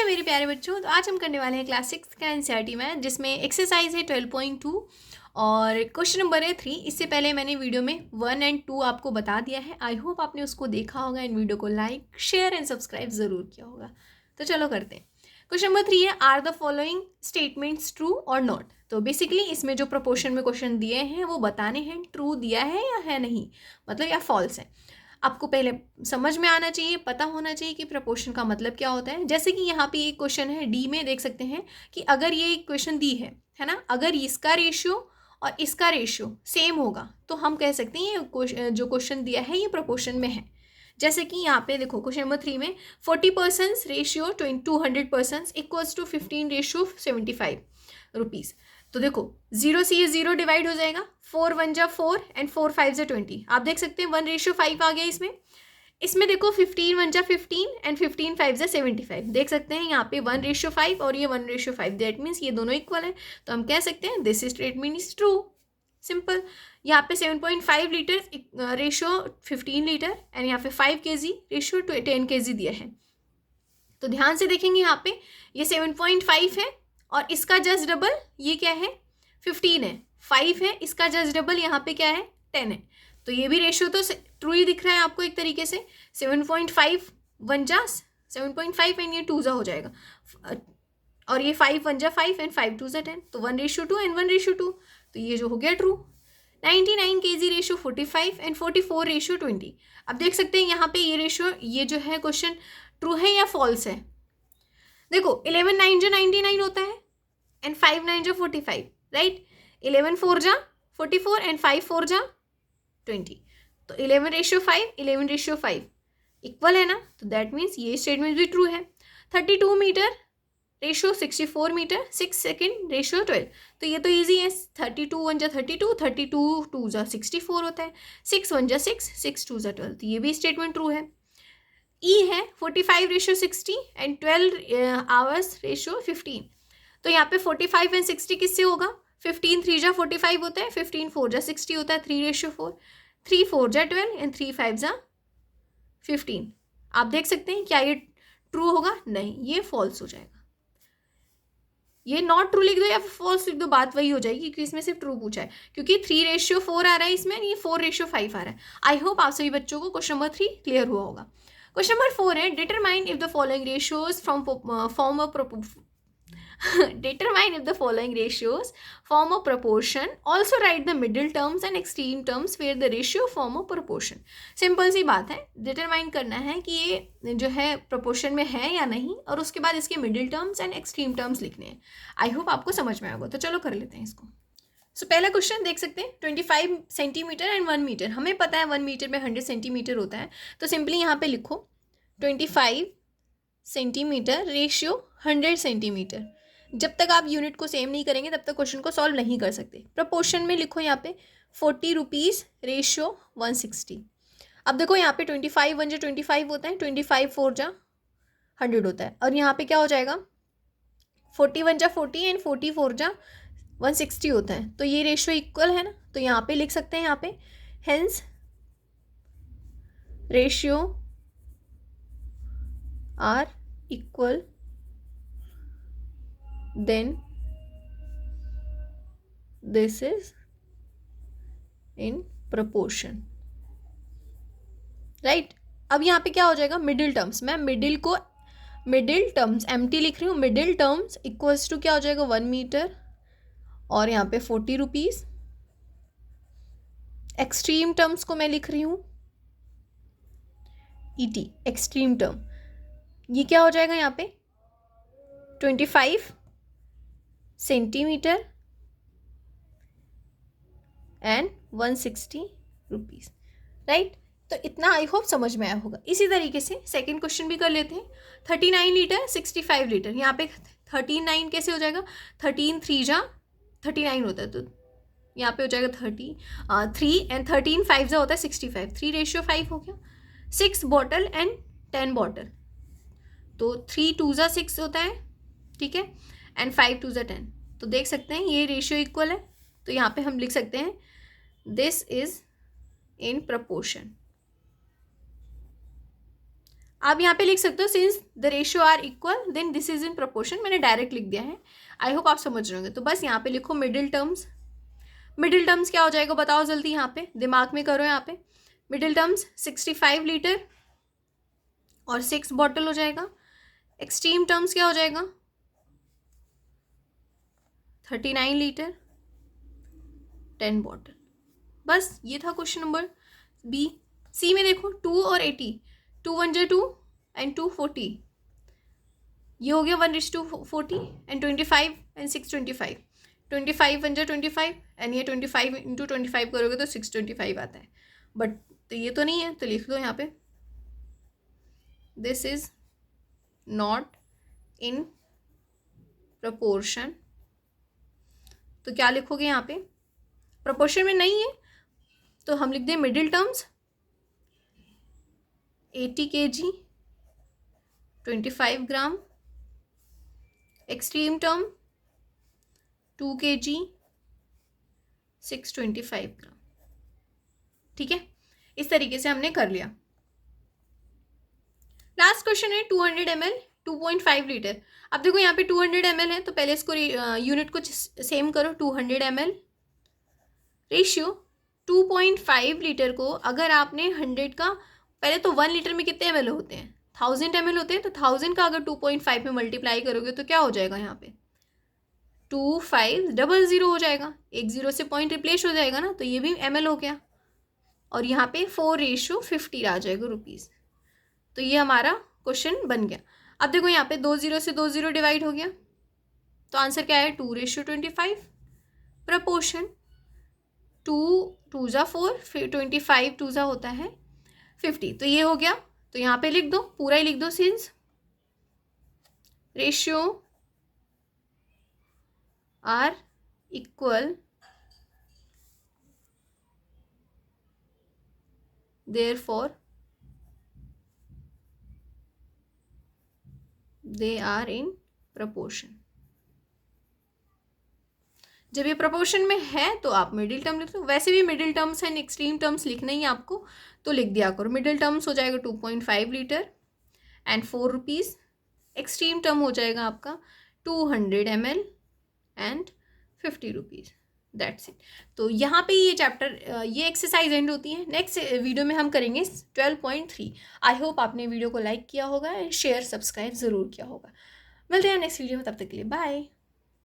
मेरे प्यारे बच्चों, तो आज हम करने वाले हैं क्लास 6 का एनसीईआरटी मैथ, जिसमें एक्सरसाइज है 12.2 और क्वेश्चन नंबर है 3। इससे पहले मैंने वीडियो में 1 और 2 आपको बता दिया है। आई होप आपने उसको देखा होगा एंड वीडियो को लाइक शेयर एंड सब्सक्राइब ज़रूर किया होगा। तो चलो करते हैं। क्वेश्चन नंबर 3 है, are the following statements true और नॉट। तो बेसिकली इसमें जो प्रोपोर्शन में क्वेश्चन दिए हैं वो बताने हैं ट्रू दिया है या है नहीं, मतलब या फॉल्स है। आपको पहले समझ में आना चाहिए, पता होना चाहिए कि प्रपोर्शन का मतलब क्या होता है। जैसे कि यहाँ पे एक क्वेश्चन है डी में, देख सकते हैं कि अगर ये एक क्वेश्चन दी है ना, अगर इसका रेशियो और इसका रेशियो सेम होगा तो हम कह सकते हैं ये जो क्वेश्चन दिया है ये प्रपोर्शन में है। जैसे कि यहाँ पे देखो क्वेश्चन नंबर 3 में 40% ratio 200% equals to 15 ratio 75 rupees. तो देखो 0 से ये 0 डिवाइड हो जाएगा, 4 1 जा 4 एंड 4 5 जा 20। आप देख सकते हैं 1:5 आ गया इसमें देखो 15 1 जा 15 एंड 15 5 जा 75। देख सकते हैं यहाँ पे 1:5 और ये 1:5, दैट मीन्स ये दोनों इक्वल है। तो हम कह सकते हैं this statement is true. Simple. यहाँ पे 7.5 लीटर रेशियो 15 लीटर एंड यहाँ पे 5 kg रेशियो 10 kg दिया है। तो ध्यान से देखेंगे यहाँ पे ये 7.5 है और इसका जस्ट डबल ये क्या है 15 है, 5 है, इसका जस्ट डबल यहाँ पे क्या है 10 है। तो ये भी रेशियो तो ट्रू ही दिख रहा है आपको एक तरीके से। 7.5 1 जा 7.5 एंड ये 2 जा हो जाएगा, और ये 5 1 जा 5 एंड 5 2 जा 10, तो 1:2 एंड 1:2। तो ये जो हो गया true. 99 kg ratio 45 and 44 ratio 20। अब देख सकते हैं यहाँ पे ये रेशियो, ये जो है क्वेश्चन ट्रू है या फॉल्स है। देखो 11 9 जो 99 होता है एंड 5 9 जो 45, राइट। 11 4 जा 44 एंड 5 4 जा 20। तो 11:5 11:5 इक्वल है ना, तो दैट मीन्स ये स्टेटमेंट भी ट्रू है। 32 metre ratio 64 metre 6 second ratio 12। तो ये तो ईजी है। 32 1 जा 32, 32 2 जा 64 होता है, 6 1 जा 6, 6 2 जा 12। तो ये भी स्टेटमेंट ट्रू है। ई है 45 रेशियो 60 एंड 12 आवर्स रेशियो 15। तो यहाँ पे 45 एंड 60 किससे होगा, 15 3 जा 45 होता है, 15 4 जा 60 होता है, 3:4, 3 4 जा 12 एंड 3 5 जा 15। आप देख सकते हैं क्या ये ट्रू होगा, नहीं ये फॉल्स हो जाएगा। ये नॉट ट्रू लिख दो या फॉल्स लिख दो, बात वही हो जाएगी क्योंकि इसमें सिर्फ ट्रू पूछा है, क्योंकि 3:4 आ रहा है इसमें, ये 4:5 आ रहा है। आई होप आप सभी बच्चों को क्वेश्चन नंबर 3 क्लियर हुआ होगा। क्वेश्चन नंबर 4 है, determine if the following ratios form a determine if the following ratios form a proportion, also write the middle terms and extreme terms where the ratio form a proportion। Simple सी बात है, determine करना है कि ये जो है proportion में है या नहीं, और उसके बाद इसके middle terms and extreme terms लिखने हैं। आई होप आपको समझ में आएगा। तो चलो कर लेते हैं इसको। सो पहला क्वेश्चन देख सकते हैं 25 सेंटीमीटर एंड 1 मीटर। हमें पता है 1 मीटर में 100 सेंटीमीटर होता है, तो सिंपली यहाँ पे लिखो 25 सेंटीमीटर रेशियो 100 सेंटीमीटर। जब तक आप यूनिट को सेम नहीं करेंगे तब तक क्वेश्चन को सॉल्व नहीं कर सकते। प्रपोर्शन में लिखो यहाँ पे 40 रुपीज़ रेशियो 160। अब देखो यहाँ पे 25 1 जा 25 होता है, 25 4 जा 100 होता है, और यहाँ पे क्या हो जाएगा 40 1 जा 40 एंड 40 4 जा 160 होता है। तो ये रेशियो इक्वल है ना, तो यहाँ पे लिख सकते हैं यहाँ पे hence ratio are equal, then this is in proportion, right। अब यहाँ पे क्या हो जाएगा मिडिल टर्म्स, मैं मिडिल टर्म्स एम्प्टी लिख रही हूँ, मिडिल टर्म्स इक्वल्स टू क्या हो जाएगा 1 मीटर और यहाँ पे 40 रुपीज़। एक्सट्रीम टर्म्स को मैं लिख रही हूँ ET, एक्सट्रीम टर्म। ये क्या हो जाएगा यहाँ पे 25 सेंटीमीटर एंड 160 रुपीज़, राइट। तो इतना आई होप समझ में आया होगा। इसी तरीके से सेकंड क्वेश्चन भी कर लेते हैं। 39 लीटर 65 लीटर। यहाँ पे 39 कैसे हो जाएगा, 13 3 जा 39 होता है, तो यहाँ पे हो जाएगा 3 एंड 13 5 जा होता है 65, 3:5 हो गया। 6 बॉटल एंड 10 बॉटल, तो 3 2 जा 6 होता है, ठीक है, एंड 5 2 जा 10। तो देख सकते हैं ये रेशियो इक्वल है, तो यहाँ पे हम लिख सकते हैं दिस इज इन प्रपोर्शन। आप यहाँ पे लिख सकते हो since the ratio are equal then this is in proportion, मैंने डायरेक्ट लिख दिया है, आई होप आप समझ रहे होंगे। तो बस यहाँ पे लिखो मिडिल टर्म्स। मिडिल टर्म्स क्या हो जाएगा बताओ जल्दी, यहाँ पे दिमाग में करो। यहाँ पे मिडिल टर्म्स 65 लीटर और 6 बॉटल हो जाएगा। एक्सट्रीम टर्म्स क्या हो जाएगा 39 लीटर 10 बॉटल। बस ये था क्वेश्चन नंबर बी। सी में देखो 2 और 80, 2 1 जा 2 एंड 2 40, ये हो गया 1:40 एंड 25 एंड 6 25, 25 1 जा 25 एंड ये 25 इंटू 25 करोगे तो 625 आता है। बट तो ये तो नहीं है, तो लिख दो यहाँ पे this is not in proportion. तो क्या लिखोगे यहाँ पे, प्रपोर्शन में नहीं है तो हम लिख दें मिडिल टर्म्स 80 kg 25 ग्राम, एक्सट्रीम टर्म 2 kg 625 ग्राम। ठीक है, इस तरीके से हमने कर लिया। लास्ट क्वेश्चन है 200 ml 2.5 लीटर। अब देखो यहाँ पे 200 ml है तो पहले इसको यूनिट को सेम करो, 200 ml रेशियो 2.5 लीटर को अगर आपने 100 का, पहले तो 1 लीटर में कितने ml होते हैं 1000 ml होते हैं, तो 1000 का अगर 2.5 में मल्टीप्लाई करोगे तो क्या हो जाएगा यहाँ पे 2500 हो जाएगा, एक जीरो से पॉइंट रिप्लेस हो जाएगा ना, तो ये भी ml हो गया। और यहाँ पे 4:50 आ जाएगा रुपीज़। तो ये हमारा क्वेश्चन बन गया। अब देखो यहाँ पे 2 0 से 2 0 डिवाइड हो गया, तो आंसर क्या है 2:25। प्रपोर्शन 2 2 जा 4 फिर 25 2 जा होता है 50, तो ये हो गया। तो यहाँ पे लिख दो, पूरा ही लिख दो, since ratio are equal therefore they are in proportion। जब ये प्रपोर्शन में है तो आप मिडिल टर्म लिख दो, वैसे भी middle terms and extreme terms लिखना ही आपको, तो लिख दिया करो। मिडिल टर्म्स हो जाएगा 2.5 litre and 4 rupees, extreme term हो जाएगा आपका 200 ml and 50 rupees, that's it. तो यहाँ पे ये चैप्टर, ये एक्सरसाइज एंड होती है। नेक्स्ट वीडियो में हम करेंगे 12.3। आई होप आपने वीडियो को लाइक किया होगा, शेयर सब्सक्राइब ज़रूर किया होगा। मिलते हैं नेक्स्ट वीडियो में, तब तक के लिए बाय।